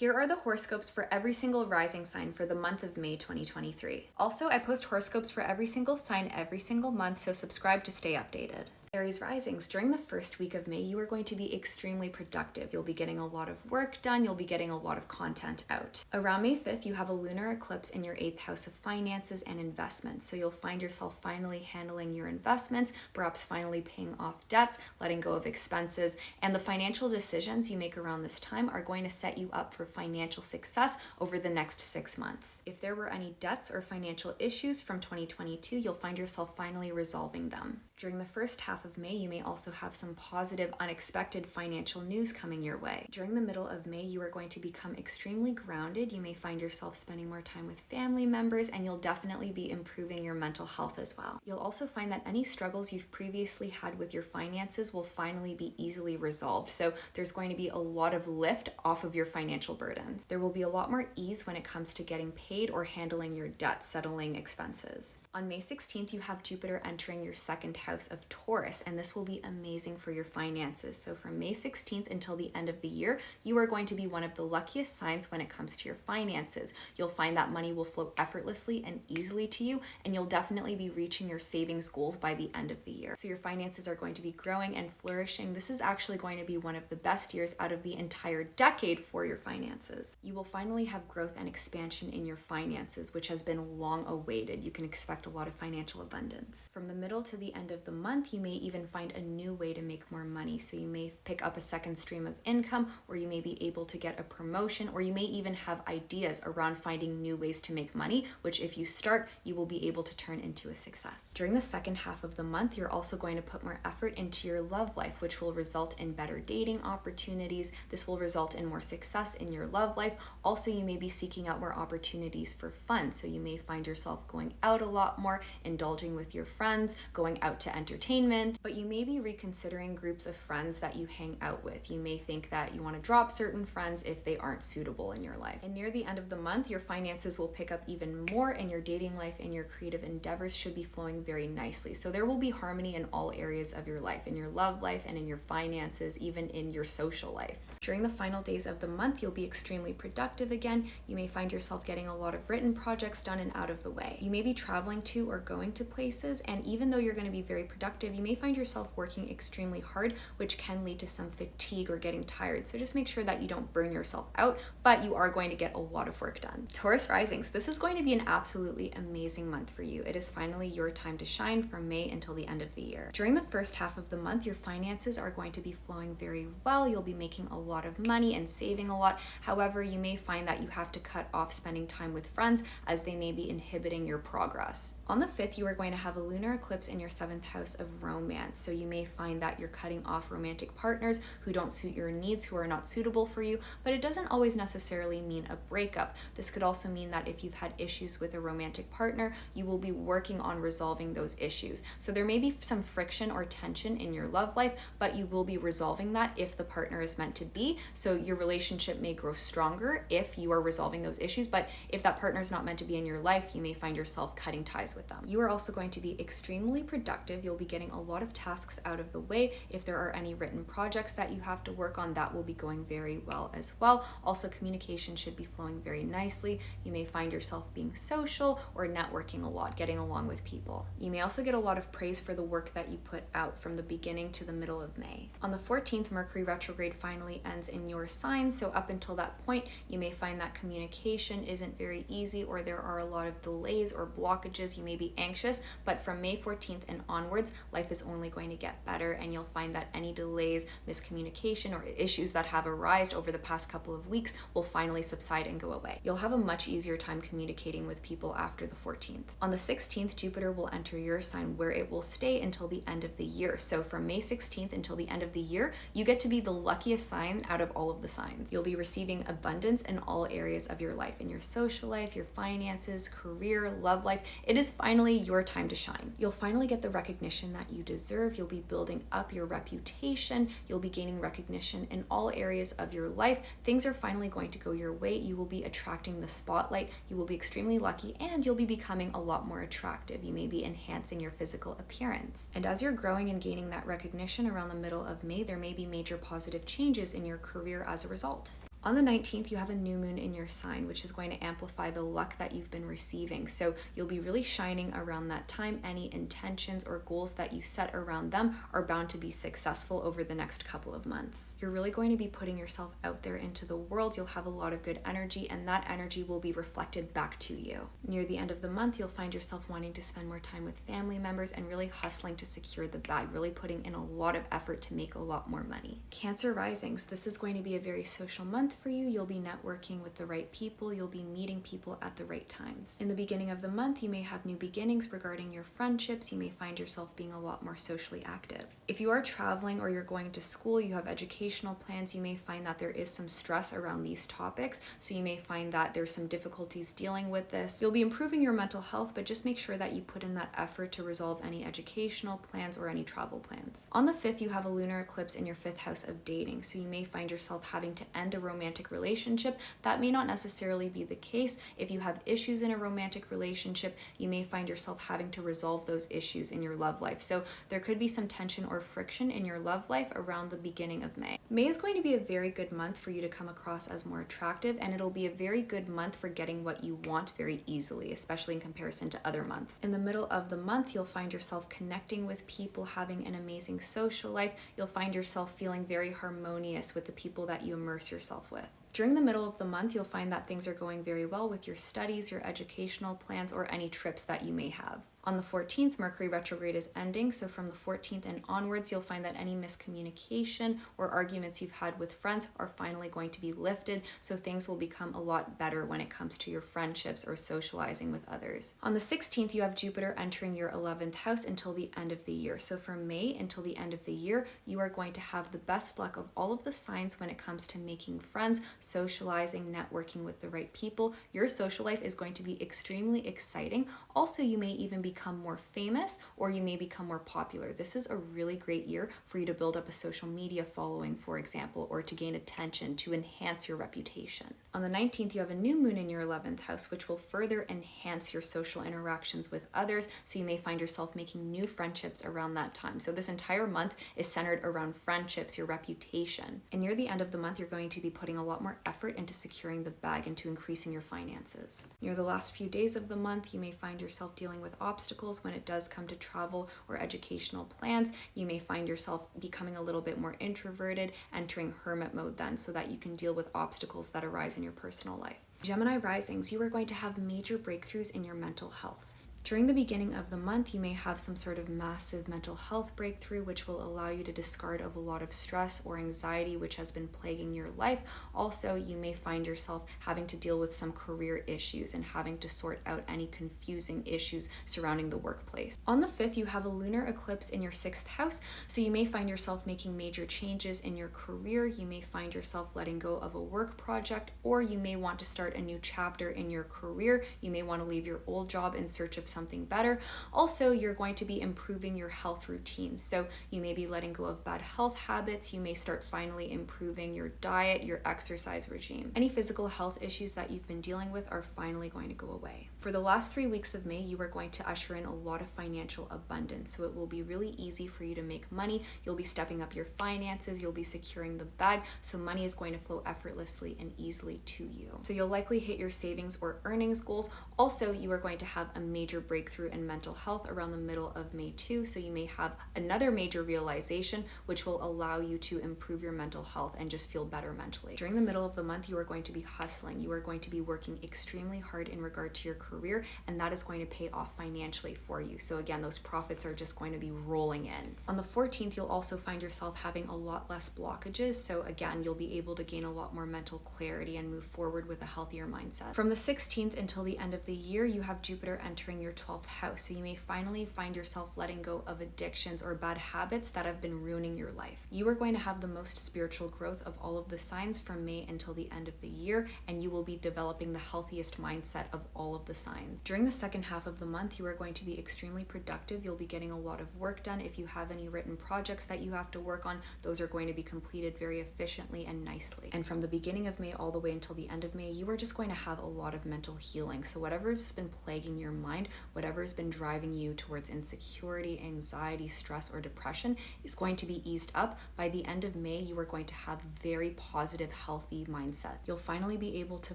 Here are the horoscopes for every single rising sign for the month of May 2023. Also, I post horoscopes for every single sign every single month, so subscribe to stay updated. Aries risings, during the first week of May, you are going to be extremely productive. You'll be getting a lot of work done. You'll be getting a lot of content out. Around May 5th, you have a lunar eclipse in your 8th house of finances and investments. So you'll find yourself finally handling your investments, perhaps finally paying off debts, letting go of expenses, and the financial decisions you make around this time are going to set you up for financial success over the next 6 months. If there were any debts or financial issues from 2022, you'll find yourself finally resolving them. During the first half of May, you may also have some positive, unexpected financial news coming your way. During the middle of May, you are going to become extremely grounded. You may find yourself spending more time with family members, and you'll definitely be improving your mental health as well. You'll also find that any struggles you've previously had with your finances will finally be easily resolved. So there's going to be a lot of lift off of your financial burdens. There will be a lot more ease when it comes to getting paid or handling your debt, settling expenses. On May 16th, you have Jupiter entering your second house of Taurus, and this will be amazing for your finances. So from May 16th until the end of the year, you are going to be one of the luckiest signs when it comes to your finances. You'll find that money will flow effortlessly and easily to you, and you'll definitely be reaching your savings goals by the end of the year. So your finances are going to be growing and flourishing. This is actually going to be one of the best years out of the entire decade for your finances. You will finally have growth and expansion in your finances, which has been long awaited. You can expect a lot of financial abundance. From the middle to the end of the month, you may even find a new way to make more money. So you may pick up a second stream of income, or you may be able to get a promotion, or you may even have ideas around finding new ways to make money, which if you start, you will be able to turn into a success. During the second half of the month, you're also going to put more effort into your love life, which will result in better dating opportunities. This will result in more success in your love life. Also, you may be seeking out more opportunities for fun. So you may find yourself going out a lot more, indulging with your friends, going out to entertainment, but you may be reconsidering groups of friends that you hang out with. You may think that you want to drop certain friends if they aren't suitable in your life. And near the end of the month, your finances will pick up even more, and your dating life and your creative endeavors should be flowing very nicely. So there will be harmony in all areas of your life, in your love life and in your finances, even in your social life. During the final days of the month, you'll be extremely productive again. You may find yourself getting a lot of written projects done and out of the way. You may be traveling to or going to places, and even though you're going to be very productive, you may find yourself working extremely hard, which can lead to some fatigue or getting tired. So just make sure that you don't burn yourself out, but you are going to get a lot of work done. Taurus risings, this is going to be an absolutely amazing month for you. It is finally your time to shine from May until the end of the year. During the first half of the month, your finances are going to be flowing very well. You'll be making a lot of money and saving a lot. However, you may find that you have to cut off spending time with friends, as they may be inhibiting your progress. On the 5th, you are going to have a lunar eclipse in your 7th house of romance. So you may find that you're cutting off romantic partners who don't suit your needs, who are not suitable for you, but it doesn't always necessarily mean a breakup. This could also mean that if you've had issues with a romantic partner, you will be working on resolving those issues. So there may be some friction or tension in your love life, but you will be resolving that if the partner is meant to be. So your relationship may grow stronger if you are resolving those issues, but if that partner is not meant to be in your life, you may find yourself cutting ties with them. You are also going to be extremely productive. You'll be getting a lot of tasks out of the way. If there are any written projects that you have to work on, that will be going very well as well. Also, communication should be flowing very nicely. You may find yourself being social or networking a lot, getting along with people. You may also get a lot of praise for the work that you put out from the beginning to the middle of May. On the 14th, Mercury retrograde finally ends in your sign. So up until that point, you may find that communication isn't very easy, or there are a lot of delays or blockages. You may be anxious, but from May 14th and onwards, life is only going to get better, and you'll find that any delays, miscommunication, or issues that have arisen over the past couple of weeks will finally subside and go away. You'll have a much easier time communicating with people after the 14th. On the 16th, Jupiter will enter your sign, where it will stay until the end of the year. So from May 16th until the end of the year, you get to be the luckiest sign out of all of the signs. You'll be receiving abundance in all areas of your life, in your social life, your finances, career, love life. It is finally your time to shine. You'll finally get the recognition that you deserve. You'll be building up your reputation. You'll be gaining recognition in all areas of your life. Things are finally going to go your way. You will be attracting the spotlight. You will be extremely lucky, and you'll be becoming a lot more attractive. You may be enhancing your physical appearance. And as you're growing and gaining that recognition around the middle of May, there may be major positive changes in your career as a result. On the 19th, you have a new moon in your sign, which is going to amplify the luck that you've been receiving. So you'll be really shining around that time. Any intentions or goals that you set around them are bound to be successful over the next couple of months. You're really going to be putting yourself out there into the world. You'll have a lot of good energy, and that energy will be reflected back to you. Near the end of the month, you'll find yourself wanting to spend more time with family members and really hustling to secure the bag, really putting in a lot of effort to make a lot more money. Cancer risings, this is going to be a very social month for you. You'll be networking with the right people. You'll be meeting people at the right times. In the beginning of the month, you may have new beginnings regarding your friendships. You may find yourself being a lot more socially active. If you are traveling or you're going to school, you have educational plans, you may find that there is some stress around these topics. So you may find that there's some difficulties dealing with this. You'll be improving your mental health, but just make sure that you put in that effort to resolve any educational plans or any travel plans. On the 5th, you have a lunar eclipse in your 5th house of dating. So you may find yourself having to end a romantic relationship. That may not necessarily be the case. If you have issues in a romantic relationship, you may find yourself having to resolve those issues in your love life. So there could be some tension or friction in your love life around the beginning of May. May is going to be a very good month for you to come across as more attractive, and it'll be a very good month for getting what you want very easily, especially in comparison to other months. In the middle of the month, you'll find yourself connecting with people, having an amazing social life. You'll find yourself feeling very harmonious with the people that you immerse yourself with. During the middle of the month, you'll find that things are going very well with your studies, your educational plans, or any trips that you may have. On the 14th, Mercury retrograde is ending, so from the 14th and onwards, you'll find that any miscommunication or arguments you've had with friends are finally going to be lifted, so things will become a lot better when it comes to your friendships or socializing with others. On the 16th, you have Jupiter entering your 11th house until the end of the year. So from May until the end of the year, you are going to have the best luck of all of the signs when it comes to making friends, socializing, networking with the right people. Your social life is going to be extremely exciting. Also, you may even become more famous, or you may become more popular. This is a really great year for you to build up a social media following, for example, or to gain attention, to enhance your reputation. On the 19th, you have a new moon in your 11th house, which will further enhance your social interactions with others. So you may find yourself making new friendships around that time. So this entire month is centered around friendships, your reputation. And near the end of the month, you're going to be putting a lot more effort into securing the bag, into increasing your finances. Near the last few days of the month, you may find yourself dealing with obstacles when it does come to travel or educational plans. You may find yourself becoming a little bit more introverted, entering hermit mode then, so that you can deal with obstacles that arise in your personal life. Gemini risings, you are going to have major breakthroughs in your mental health. During the beginning of the month, you may have some sort of massive mental health breakthrough, which will allow you to discard of a lot of stress or anxiety which has been plaguing your life. Also, you may find yourself having to deal with some career issues and having to sort out any confusing issues surrounding the workplace. On the 5th, you have a lunar eclipse in your 6th house, so you may find yourself making major changes in your career. You may find yourself letting go of a work project, or you may want to start a new chapter in your career. You may want to leave your old job in search of something better. Also, you're going to be improving your health routines. So you may be letting go of bad health habits. You may start finally improving your diet, your exercise regime. Any physical health issues that you've been dealing with are finally going to go away. For the last 3 weeks of May, you are going to usher in a lot of financial abundance. So it will be really easy for you to make money. You'll be stepping up your finances. You'll be securing the bag. So money is going to flow effortlessly and easily to you. So you'll likely hit your savings or earnings goals. Also, you are going to have a major breakthrough in mental health around the middle of May too. So you may have another major realization which will allow you to improve your mental health and just feel better mentally. During the middle of the month, you are going to be hustling. You are going to be working extremely hard in regard to your career, and that is going to pay off financially for you. So again, those profits are just going to be rolling in. On the 14th, you'll also find yourself having a lot less blockages. So again, you'll be able to gain a lot more mental clarity and move forward with a healthier mindset. From the 16th until the end of the year, you have Jupiter entering your 12th house. So you may finally find yourself letting go of addictions or bad habits that have been ruining your life. You are going to have the most spiritual growth of all of the signs from May until the end of the year, and you will be developing the healthiest mindset of all of the signs. During the second half of the month, you are going to be extremely productive. You'll be getting a lot of work done. If you have any written projects that you have to work on, those are going to be completed very efficiently and nicely. And from the beginning of May all the way until the end of May, you are just going to have a lot of mental healing. So whatever's been plaguing your mind, whatever's been driving you towards insecurity, anxiety, stress, or depression is going to be eased up. By the end of May, you are going to have very positive, healthy mindset. You'll finally be able to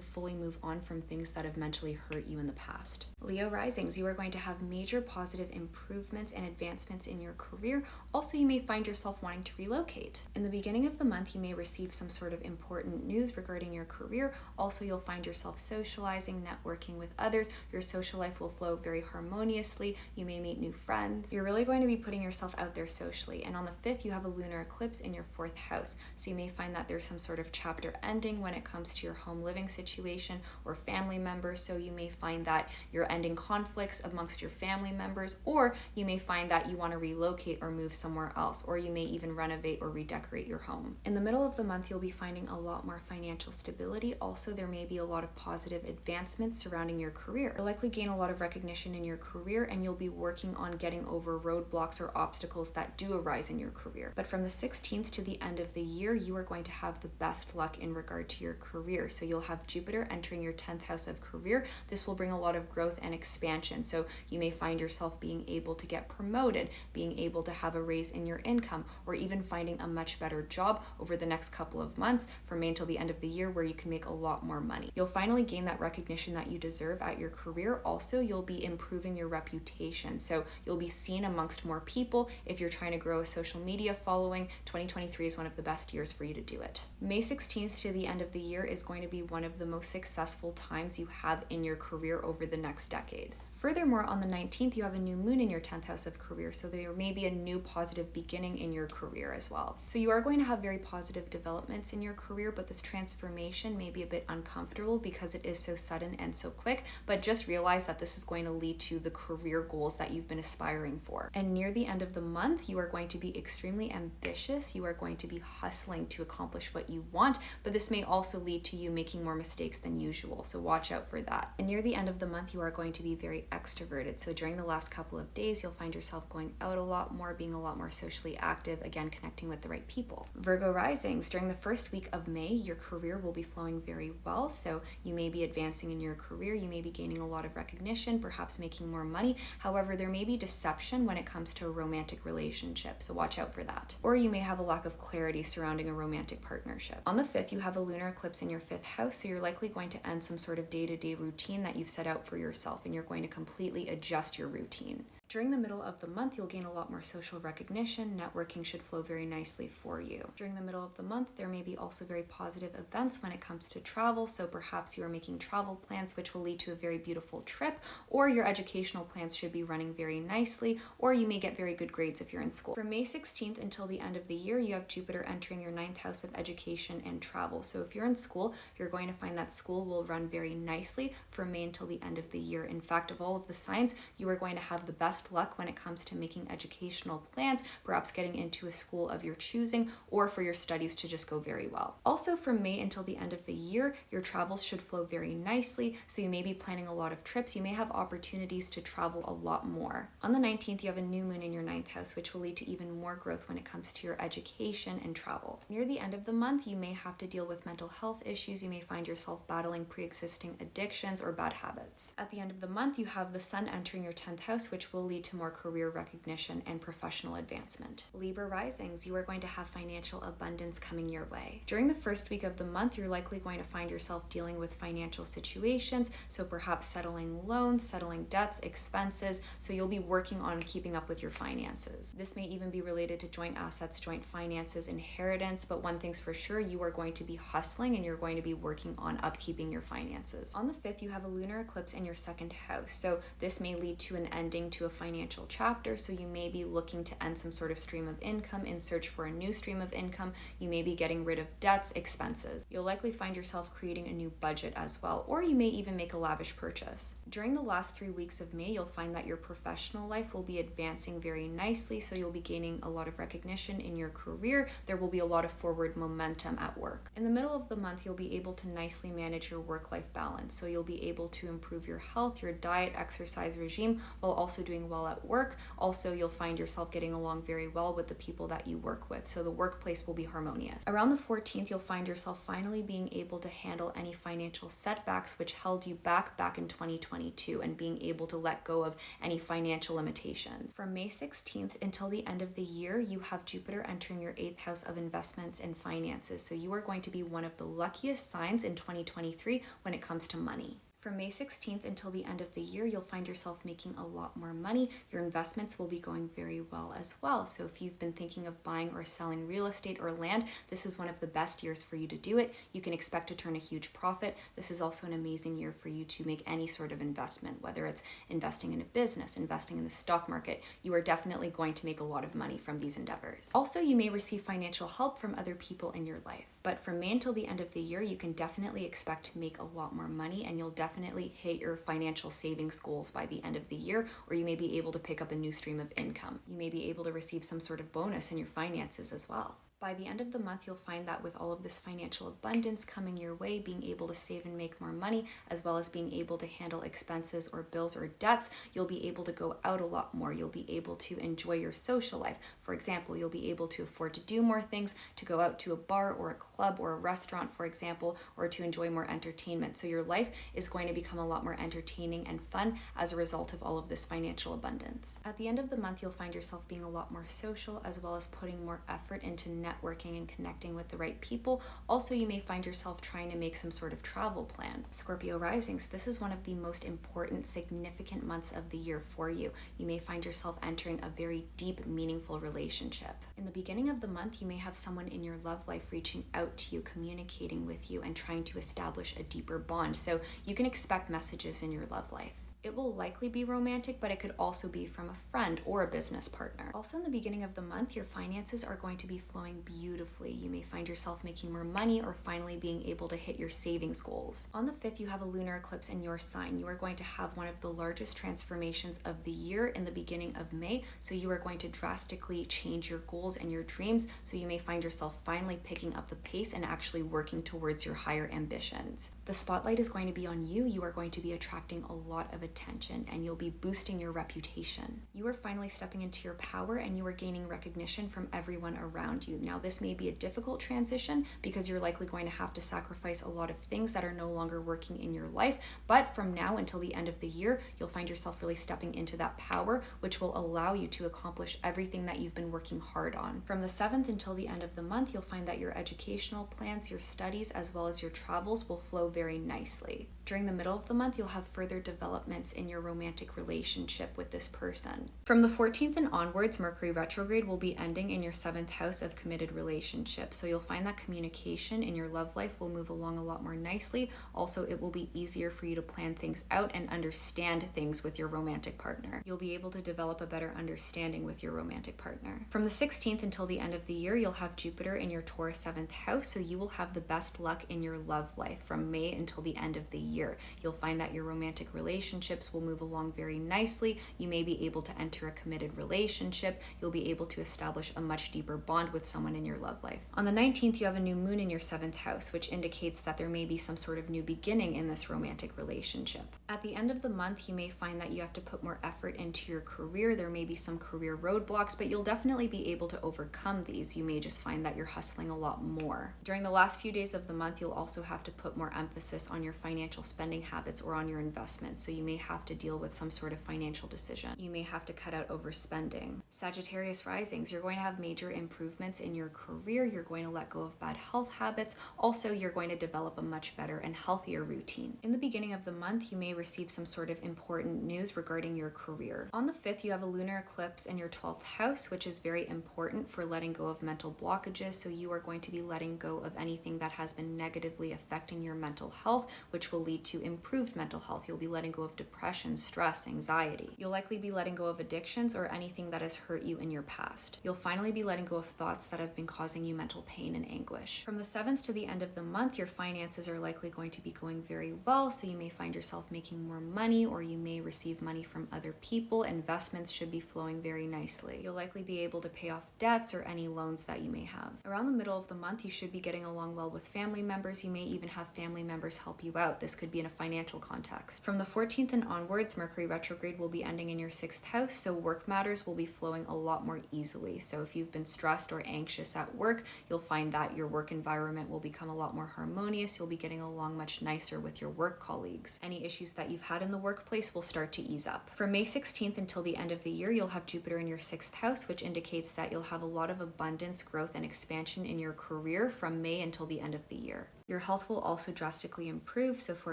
fully move on from things that have mentally hurt you in the past. Leo risings, you are going to have major positive improvements and advancements in your career. Also, you may find yourself wanting to relocate. In the beginning of the month, you may receive some sort of important news regarding your career. Also, you'll find yourself socializing, networking with others. Your social life will flow very harmoniously. You may meet new friends. You're really going to be putting yourself out there socially. And on the 5th, you have a lunar eclipse in your 4th house. So you may find that there's some sort of chapter ending when it comes to your home living situation or family members. So you may find that you're ending conflicts amongst your family members, or you may find that you want to relocate or move somewhere else, or you may even renovate or redecorate your home. In the middle of the month, you'll be finding a lot more financial stability. Also, there may be a lot of positive advancements surrounding your career. You'll likely gain a lot of recognition in your career, and you'll be working on getting over roadblocks or obstacles that do arise in your career. But from the 16th to the end of the year, you are going to have the best luck in regard to your career. So you'll have Jupiter entering your 10th house of career. This will bring a lot of growth and expansion. So you may find yourself being able to get promoted, being able to have a raise in your income, or even finding a much better job over the next couple of months from May until the end of the year, where you can make a lot more money. You'll finally gain that recognition that you deserve at your career. Also, you'll be improving your reputation. So you'll be seen amongst more people. If you're trying to grow a social media following, 2023 is one of the best years for you to do it. May 16th to the end of the year is going to be one of the most successful times you have in your career over the next decade. Furthermore, on the 19th, you have a new moon in your 10th house of career, so there may be a new positive beginning in your career as well. So you are going to have very positive developments in your career, but this transformation may be a bit uncomfortable because it is so sudden and so quick, but just realize that this is going to lead to the career goals that you've been aspiring for. And near the end of the month, you are going to be extremely ambitious. You are going to be hustling to accomplish what you want, but this may also lead to you making more mistakes than usual, so watch out for that. And near the end of the month, you are going to be very extroverted. So during the last couple of days, you'll find yourself going out a lot more, being a lot more socially active, again, connecting with the right people. Virgo risings, during the first week of May, your career will be flowing very well. So you may be advancing in your career, you may be gaining a lot of recognition, perhaps making more money. However, there may be deception when it comes to a romantic relationship, so watch out for that. Or you may have a lack of clarity surrounding a romantic partnership. On the 5th, you have a lunar eclipse in your 5th house, so you're likely going to end some sort of day-to-day routine that you've set out for yourself, and you're going to completely adjust your routine. During the middle of the month, you'll gain a lot more social recognition. Networking should flow very nicely for you. During the middle of the month, there may be also very positive events when it comes to travel. So perhaps you are making travel plans, which will lead to a very beautiful trip, or your educational plans should be running very nicely, or you may get very good grades if you're in school. From May 16th until the end of the year, you have Jupiter entering your 9th house of education and travel. So if you're in school, you're going to find that school will run very nicely from May until the end of the year. In fact, of all of the signs, you are going to have the best luck when it comes to making educational plans, perhaps getting into a school of your choosing, or for your studies to just go very well. Also, from May until the end of the year, your travels should flow very nicely, so you may be planning a lot of trips. You may have opportunities to travel a lot more. On the 19th, you have a new moon in your 9th house, which will lead to even more growth when it comes to your education and travel. Near the end of the month, you may have to deal with mental health issues. You may find yourself battling pre-existing addictions or bad habits. At the end of the month, you have the sun entering your 10th house, which will lead to more career recognition and professional advancement. Libra risings, you are going to have financial abundance coming your way. During the first week of the month, you're likely going to find yourself dealing with financial situations, so perhaps settling loans, settling debts, expenses, so you'll be working on keeping up with your finances. This may even be related to joint assets, joint finances, inheritance, but one thing's for sure, you are going to be hustling and you're going to be working on upkeeping your finances. On the 5th, you have a lunar eclipse in your 2nd house, so this may lead to an ending to a financial chapter, so you may be looking to end some sort of stream of income in search for a new stream of income. You may be getting rid of debts, expenses. You'll likely find yourself creating a new budget as well, or you may even make a lavish purchase. During the last 3 weeks of May, you'll find that your professional life will be advancing very nicely, so you'll be gaining a lot of recognition in your career. There will be a lot of forward momentum at work. In the middle of the month, you'll be able to nicely manage your work-life balance, so you'll be able to improve your health, your diet, exercise regime, while also doing doing well at work. Also, you'll find yourself getting along very well with the people that you work with, so the workplace will be harmonious. Around the 14th, you'll find yourself finally being able to handle any financial setbacks which held you back in 2022, and being able to let go of any financial limitations. From May 16th until the end of the year, you have Jupiter entering your 8th house of investments and finances, so you are going to be one of the luckiest signs in 2023 when it comes to money. From May 16th until the end of the year, you'll find yourself making a lot more money. Your investments will be going very well as well. So if you've been thinking of buying or selling real estate or land, this is one of the best years for you to do it. You can expect to turn a huge profit. This is also an amazing year for you to make any sort of investment, whether it's investing in a business, investing in the stock market. You are definitely going to make a lot of money from these endeavors. Also, you may receive financial help from other people in your life. But from May until the end of the year, you can definitely expect to make a lot more money, and you'll definitely hit your financial savings goals by the end of the year, or you may be able to pick up a new stream of income. You may be able to receive some sort of bonus in your finances as well. By the end of the month, you'll find that with all of this financial abundance coming your way, being able to save and make more money, as well as being able to handle expenses or bills or debts, you'll be able to go out a lot more. You'll be able to enjoy your social life. For example, you'll be able to afford to do more things, to go out to a bar or a club or a restaurant, for example, or to enjoy more entertainment. So your life is going to become a lot more entertaining and fun as a result of all of this financial abundance. At the end of the month, you'll find yourself being a lot more social, as well as putting more effort into networking and connecting with the right people. Also, you may find yourself trying to make some sort of travel plan. Scorpio risings, this is one of the most important, significant months of the year for you. You may find yourself entering a very deep, meaningful relationship. In the beginning of the month, you may have someone in your love life reaching out to you, communicating with you, and trying to establish a deeper bond. So you can expect messages in your love life. It will likely be romantic, but it could also be from a friend or a business partner. Also, in the beginning of the month, your finances are going to be flowing beautifully. You may find yourself making more money or finally being able to hit your savings goals. On the 5th, you have a lunar eclipse in your sign. You are going to have one of the largest transformations of the year in the beginning of May, so you are going to drastically change your goals and your dreams, so you may find yourself finally picking up the pace and actually working towards your higher ambitions. The spotlight is going to be on you. You are going to be attracting a lot of attention, and you'll be boosting your reputation. You are finally stepping into your power, and you are gaining recognition from everyone around you. Now, this may be a difficult transition because you're likely going to have to sacrifice a lot of things that are no longer working in your life, but from now until the end of the year, you'll find yourself really stepping into that power, which will allow you to accomplish everything that you've been working hard on. From the 7th until the end of the month, you'll find that your educational plans, your studies, as well as your travels will flow very nicely. During the middle of the month, you'll have further developments in your romantic relationship with this person. From the 14th and onwards, Mercury retrograde will be ending in your 7th house of committed relationships. So you'll find that communication in your love life will move along a lot more nicely. Also, it will be easier for you to plan things out and understand things with your romantic partner. You'll be able to develop a better understanding with your romantic partner. From the 16th until the end of the year, you'll have Jupiter in your Taurus 7th house, so you will have the best luck in your love life from May until the end of the year. You'll find that your romantic relationships will move along very nicely. You may be able to enter a committed relationship. You'll be able to establish a much deeper bond with someone in your love life. On the 19th, you have a new moon in your 7th house, which indicates that there may be some sort of new beginning in this romantic relationship. At the end of the month, you may find that you have to put more effort into your career. There may be some career roadblocks, but you'll definitely be able to overcome these. You may just find that you're hustling a lot more. During the last few days of the month, you'll also have to put more emphasis on your financial spending habits or on your investments. So you may have to deal with some sort of financial decision. You may have to cut out overspending. Sagittarius risings, you're going to have major improvements in your career. You're going to let go of bad health habits. Also, you're going to develop a much better and healthier routine. In the beginning of the month, you may receive some sort of important news regarding your career. On the 5th, you have a lunar eclipse in your 12th house, which is very important for letting go of mental blockages. So you are going to be letting go of anything that has been negatively affecting your mental health, which will lead to improved mental health. You'll be letting go of depression, stress, anxiety. You'll likely be letting go of addictions or anything that has hurt you in your past. You'll finally be letting go of thoughts that have been causing you mental pain and anguish. From the 7th to the end of the month, your finances are likely going to be going very well, so you may find yourself making more money, or you may receive money from other people. Investments should be flowing very nicely. You'll likely be able to pay off debts or any loans that you may have. Around the middle of the month, you should be getting along well with family members. You may even have family members help you out. This could be in a financial context. From the 14th and onwards, Mercury retrograde will be ending in your 6th house, so work matters will be flowing a lot more easily. So if you've been stressed or anxious at work, you'll find that your work environment will become a lot more harmonious. You'll be getting along much nicer with your work colleagues. Any issues that you've had in the workplace will start to ease up. From May 16th until the end of the year, you'll have Jupiter in your 6th house, which indicates that you'll have a lot of abundance, growth, and expansion in your career from May until the end of the year. Your health will also drastically improve. So for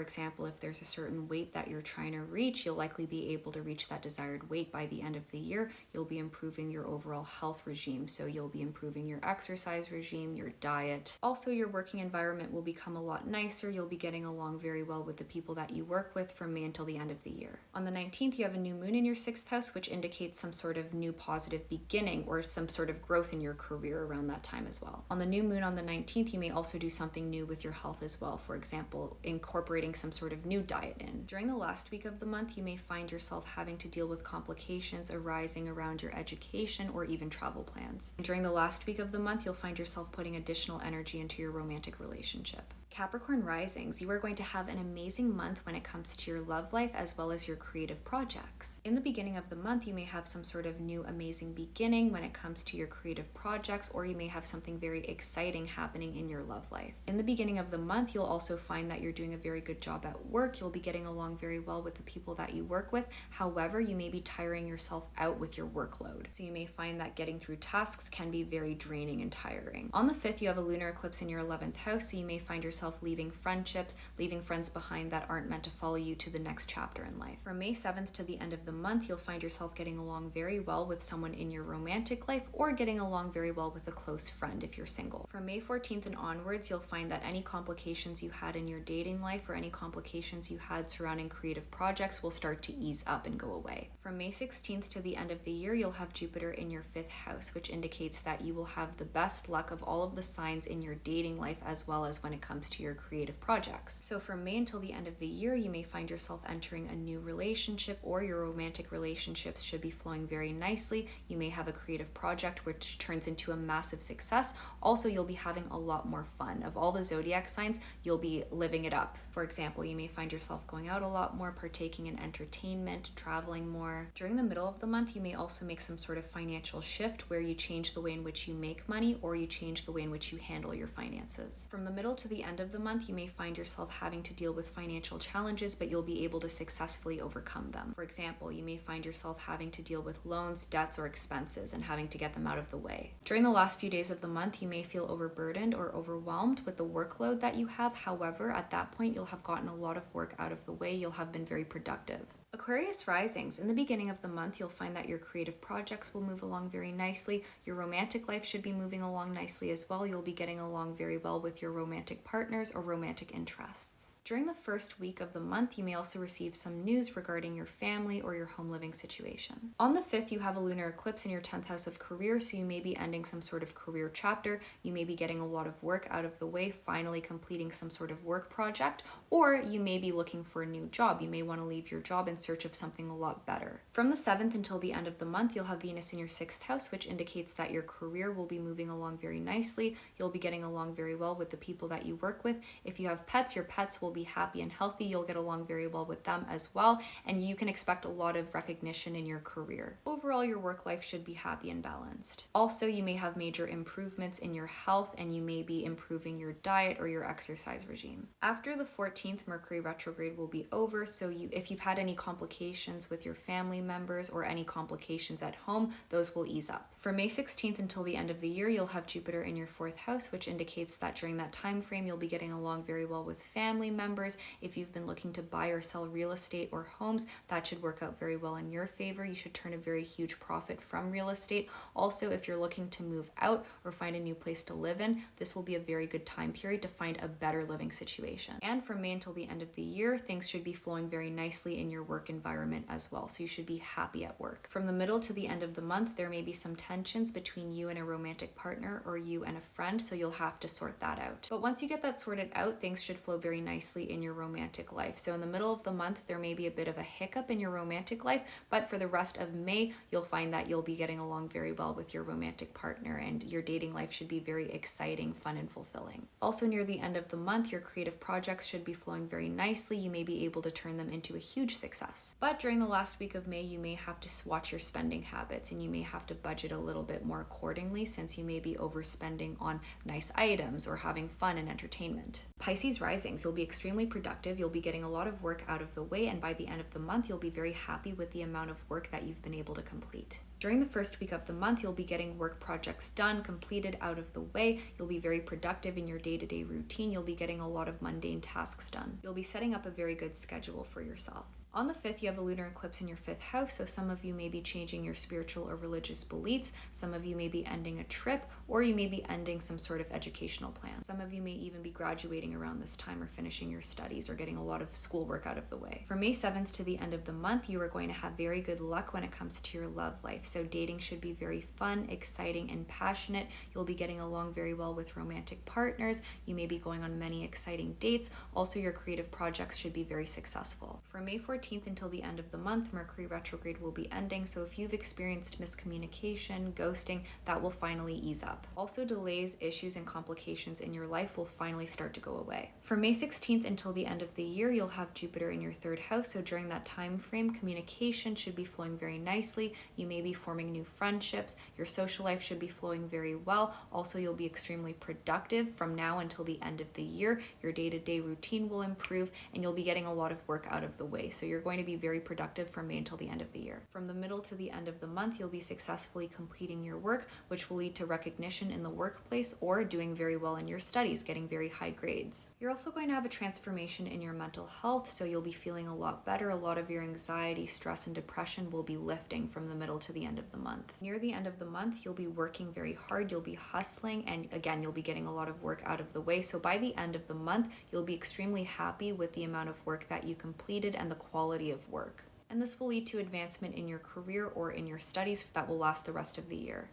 example, if there's a certain weight that you're trying to reach, you'll likely be able to reach that desired weight by the end of the year. You'll be improving your overall health regime. So you'll be improving your exercise regime, your diet. Also, your working environment will become a lot nicer. You'll be getting along very well with the people that you work with from May until the end of the year. On the 19th, you have a new moon in your 6th house, which indicates some sort of new positive beginning or some sort of growth in your career around that time as well. On the new moon on the 19th, you may also do something new with your health as well. For example, incorporating some sort of new diet in. During the last week of the month, you may find yourself having to deal with complications arising around your education or even travel plans. And during the last week of the month, you'll find yourself putting additional energy into your romantic relationship. Capricorn risings, you are going to have an amazing month when it comes to your love life as well as your creative projects. In the beginning of the month, you may have some sort of new amazing beginning when it comes to your creative projects, or you may have something very exciting happening in your love life. In the beginning of the month, you'll also find that you're doing a very good job at work. You'll be getting along very well with the people that you work with. However, you may be tiring yourself out with your workload. So you may find that getting through tasks can be very draining and tiring. On the 5th, you have a lunar eclipse in your 11th house, so you may find yourself leaving friendships, leaving friends behind that aren't meant to follow you to the next chapter in life. From May 7th to the end of the month, you'll find yourself getting along very well with someone in your romantic life or getting along very well with a close friend if you're single. From May 14th and onwards, you'll find that any complications you had in your dating life or any complications you had surrounding creative projects will start to ease up and go away. From May 16th to the end of the year, you'll have Jupiter in your 5th house, which indicates that you will have the best luck of all of the signs in your dating life as well as when it comes to your creative projects. So from May until the end of the year, you may find yourself entering a new relationship, or your romantic relationships should be flowing very nicely. You may have a creative project which turns into a massive success. Also, you'll be having a lot more fun. Of all the zodiac signs, you'll be living it up. For example, you may find yourself going out a lot more, partaking in entertainment, traveling more. During the middle of the month, you may also make some sort of financial shift where you change the way in which you make money or you change the way in which you handle your finances. From the middle to the end of the month, you may find yourself having to deal with financial challenges, but you'll be able to successfully overcome them. For example, you may find yourself having to deal with loans, debts, or expenses and having to get them out of the way. During the last few days of the month, you may feel overburdened or overwhelmed with the workload that you have. However, at that point, you'll have gotten a lot of work out of the way. You'll have been very productive. Aquarius risings. In the beginning of the month, you'll find that your creative projects will move along very nicely. Your romantic life should be moving along nicely as well. You'll be getting along very well with your romantic partners or romantic interests. During the first week of the month, you may also receive some news regarding your family or your home living situation. On the 5th, you have a lunar eclipse in your 10th house of career, so you may be ending some sort of career chapter. You may be getting a lot of work out of the way, finally completing some sort of work project, or you may be looking for a new job. You may want to leave your job in search of something a lot better. From the 7th until the end of the month, you'll have Venus in your 6th house, which indicates that your career will be moving along very nicely. You'll be getting along very well with the people that you work with. If you have pets, your pets will be happy and healthy. You'll get along very well with them as well, and you can expect a lot of recognition in your career. Overall, your work life should be happy and balanced. Also, you may have major improvements in your health, and you may be improving your diet or your exercise regime. After the 14th, Mercury retrograde will be over, so if you've had any complications with your family members or any complications at home, those will ease up. From May 16th until the end of the year, you'll have Jupiter in your 4th house, which indicates that during that time frame, you'll be getting along very well with family members. If you've been looking to buy or sell real estate or homes, that should work out very well in your favor. You should turn a very huge profit from real estate. Also, if you're looking to move out or find a new place to live in, this will be a very good time period to find a better living situation. And from May until the end of the year, things should be flowing very nicely in your work environment as well. So you should be happy at work. From the middle to the end of the month, there may be some tensions between you and a romantic partner or you and a friend, so you'll have to sort that out. But once you get that sorted out, things should flow very nicely nicely in your romantic life. So in the middle of the month, there may be a bit of a hiccup in your romantic life, but for the rest of May, you'll find that you'll be getting along very well with your romantic partner, and your dating life should be very exciting, fun, and fulfilling. Also, near the end of the month, your creative projects should be flowing very nicely. You may be able to turn them into a huge success. But during the last week of May, you may have to watch your spending habits, and you may have to budget a little bit more accordingly, since you may be overspending on nice items or having fun and entertainment. Pisces risings, you'll be extremely productive. You'll be getting a lot of work out of the way, and by the end of the month, you'll be very happy with the amount of work that you've been able to complete. During the first week of the month, you'll be getting work projects done, completed, out of the way. You'll be very productive in your day-to-day routine. You'll be getting a lot of mundane tasks done. You'll be setting up a very good schedule for yourself. On the 5th, you have a lunar eclipse in your 5th house, so some of you may be changing your spiritual or religious beliefs. Some of you may be ending a trip, or you may be ending some sort of educational plan. Some of you may even be graduating around this time, or finishing your studies, or getting a lot of schoolwork out of the way. From May 7th to the end of the month, you are going to have very good luck when it comes to your love life. So dating should be very fun, exciting, and passionate. You'll be getting along very well with romantic partners. You may be going on many exciting dates. Also, your creative projects should be very successful. From May 14th until the end of the month, Mercury retrograde will be ending, so if you've experienced miscommunication, ghosting, that will finally ease up. Also, delays, issues, and complications in your life will finally start to go away. From May 16th until the end of the year, you'll have Jupiter in your 3rd house, so during that time frame, communication should be flowing very nicely. You may be forming new friendships. Your social life should be flowing very well. Also, you'll be extremely productive from now until the end of the year. Your day-to-day routine will improve, and you'll be getting a lot of work out of the way. So you're going to be very productive from May until the end of the year. From the middle to the end of the month, you'll be successfully completing your work, which will lead to recognition in the workplace or doing very well in your studies, getting very high grades. You're also going to have a transformation in your mental health, so you'll be feeling a lot better. A lot of your anxiety, stress, and depression will be lifting from the middle to the end of the month. Near the end of the month, you'll be working very hard, you'll be hustling, and again, you'll be getting a lot of work out of the way. So by the end of the month, you'll be extremely happy with the amount of work that you completed and the quality of work. And this will lead to advancement in your career or in your studies that will last the rest of the year.